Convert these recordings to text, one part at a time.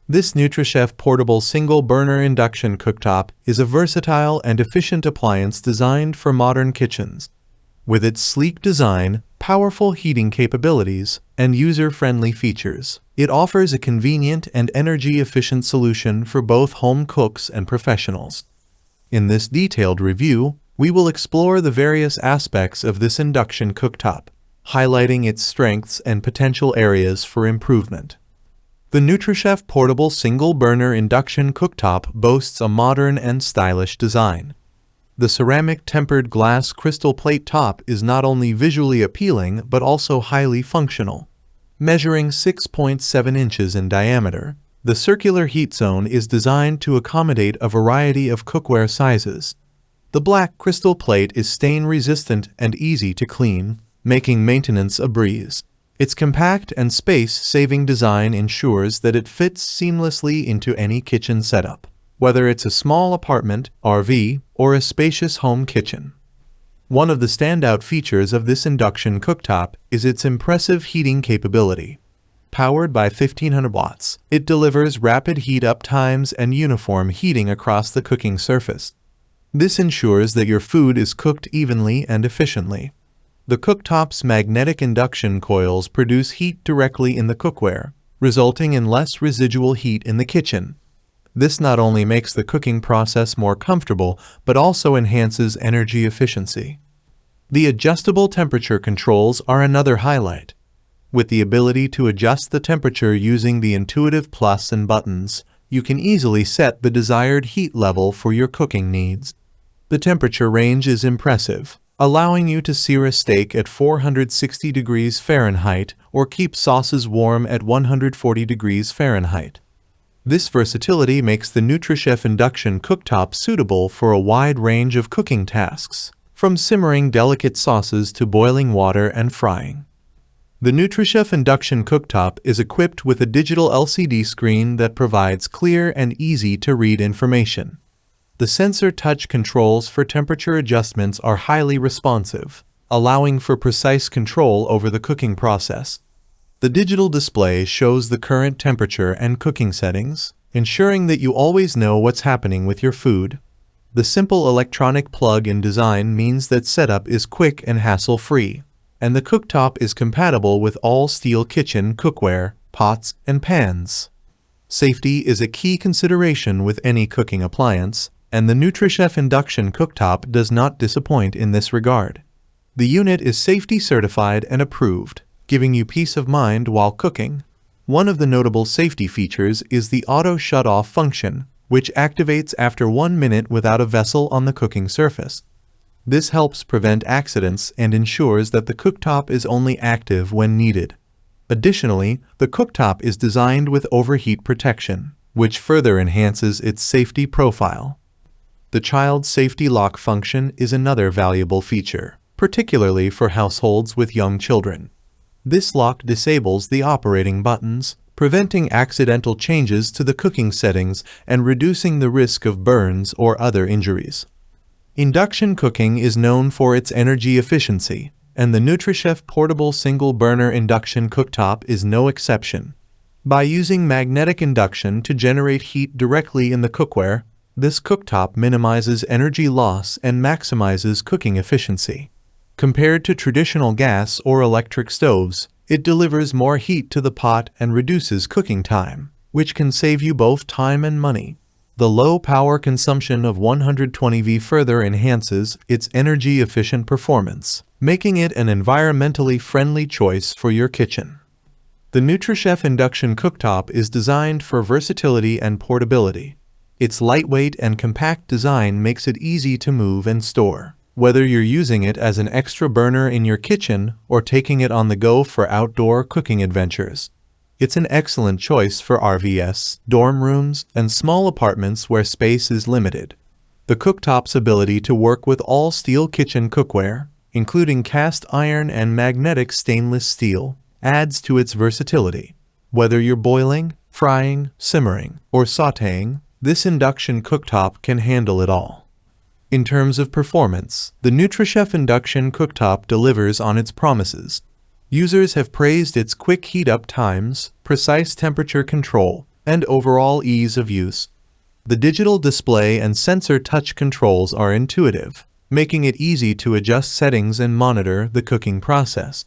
This NutriChef portable single-burner induction cooktop is a versatile and efficient appliance designed for modern kitchens. With its sleek design, powerful heating capabilities, and user-friendly features, it offers a convenient and energy-efficient solution for both home cooks and professionals. In this detailed review, we will explore the various aspects of this induction cooktop, highlighting its strengths and potential areas for improvement. The NutriChef portable single-burner induction cooktop boasts a modern and stylish design. The ceramic tempered glass crystal plate top is not only visually appealing but also highly functional. Measuring 6.7 inches in diameter, the circular heat zone is designed to accommodate a variety of cookware sizes. The black crystal plate is stain-resistant and easy to clean, making maintenance a breeze. Its compact and space-saving design ensures that it fits seamlessly into any kitchen setup, whether it's a small apartment, RV, or a spacious home kitchen. One of the standout features of this induction cooktop is its impressive heating capability. Powered by 1500 watts, it delivers rapid heat-up times and uniform heating across the cooking surface. This ensures that your food is cooked evenly and efficiently. The cooktop's magnetic induction coils produce heat directly in the cookware, resulting in less residual heat in the kitchen. This not only makes the cooking process more comfortable, but also enhances energy efficiency. The adjustable temperature controls are another highlight. With the ability to adjust the temperature using the intuitive plus and buttons, you can easily set the desired heat level for your cooking needs. The temperature range is impressive, allowing you to sear a steak at 460 degrees Fahrenheit or keep sauces warm at 140 degrees Fahrenheit. This versatility makes the NutriChef induction cooktop suitable for a wide range of cooking tasks, from simmering delicate sauces to boiling water and frying. The NutriChef induction cooktop is equipped with a digital LCD screen that provides clear and easy-to-read information. The sensor touch controls for temperature adjustments are highly responsive, allowing for precise control over the cooking process. The digital display shows the current temperature and cooking settings, ensuring that you always know what's happening with your food. The simple electronic plug-in design means that setup is quick and hassle-free, and the cooktop is compatible with all steel kitchen cookware, pots, and pans. Safety is a key consideration with any cooking appliance, and the NutriChef induction cooktop does not disappoint in this regard. The unit is safety certified and approved, giving you peace of mind while cooking. One of the notable safety features is the auto shut-off function, which activates after 1 minute without a vessel on the cooking surface. This helps prevent accidents and ensures that the cooktop is only active when needed. Additionally, the cooktop is designed with overheat protection, which further enhances its safety profile. The child safety lock function is another valuable feature, particularly for households with young children. This lock disables the operating buttons, preventing accidental changes to the cooking settings and reducing the risk of burns or other injuries. Induction cooking is known for its energy efficiency, and the NutriChef portable single-burner induction cooktop is no exception. By using magnetic induction to generate heat directly in the cookware, this cooktop minimizes energy loss and maximizes cooking efficiency. Compared to traditional gas or electric stoves, it delivers more heat to the pot and reduces cooking time, which can save you both time and money. The low power consumption of 120 V further enhances its energy-efficient performance, making it an environmentally friendly choice for your kitchen. The NutriChef induction cooktop is designed for versatility and portability. Its lightweight and compact design makes it easy to move and store, whether you're using it as an extra burner in your kitchen or taking it on the go for outdoor cooking adventures. It's an excellent choice for RVs, dorm rooms, and small apartments where space is limited. The cooktop's ability to work with all steel kitchen cookware, including cast iron and magnetic stainless steel, adds to its versatility. Whether you're boiling, frying, simmering, or sautéing, this induction cooktop can handle it all. In terms of performance, the NutriChef induction cooktop delivers on its promises. Users have praised its quick heat-up times, precise temperature control, and overall ease of use. The digital display and sensor touch controls are intuitive, making it easy to adjust settings and monitor the cooking process.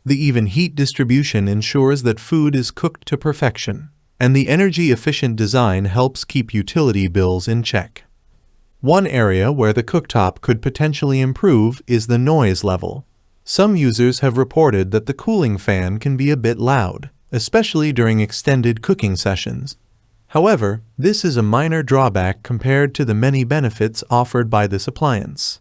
The even heat distribution ensures that food is cooked to perfection, and the energy-efficient design helps keep utility bills in check. One area where the cooktop could potentially improve is the noise level. Some users have reported that the cooling fan can be a bit loud, especially during extended cooking sessions. However, this is a minor drawback compared to the many benefits offered by this appliance.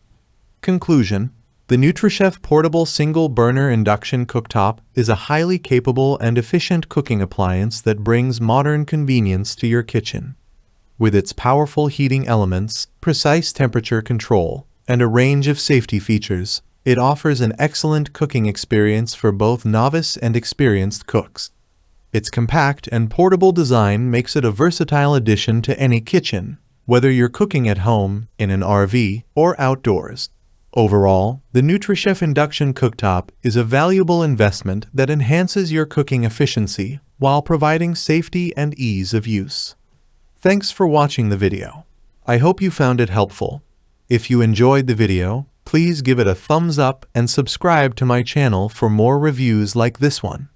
Conclusion: the NutriChef Portable Single Burner Induction Cooktop is a highly capable and efficient cooking appliance that brings modern convenience to your kitchen. With its powerful heating elements, precise temperature control, and a range of safety features, it offers an excellent cooking experience for both novice and experienced cooks. Its compact and portable design makes it a versatile addition to any kitchen, whether you're cooking at home, in an RV, or outdoors. Overall, the NutriChef Induction Cooktop is a valuable investment that enhances your cooking efficiency while providing safety and ease of use. Thanks for watching the video. I hope you found it helpful. If you enjoyed the video, please give it a thumbs up and subscribe to my channel for more reviews like this one.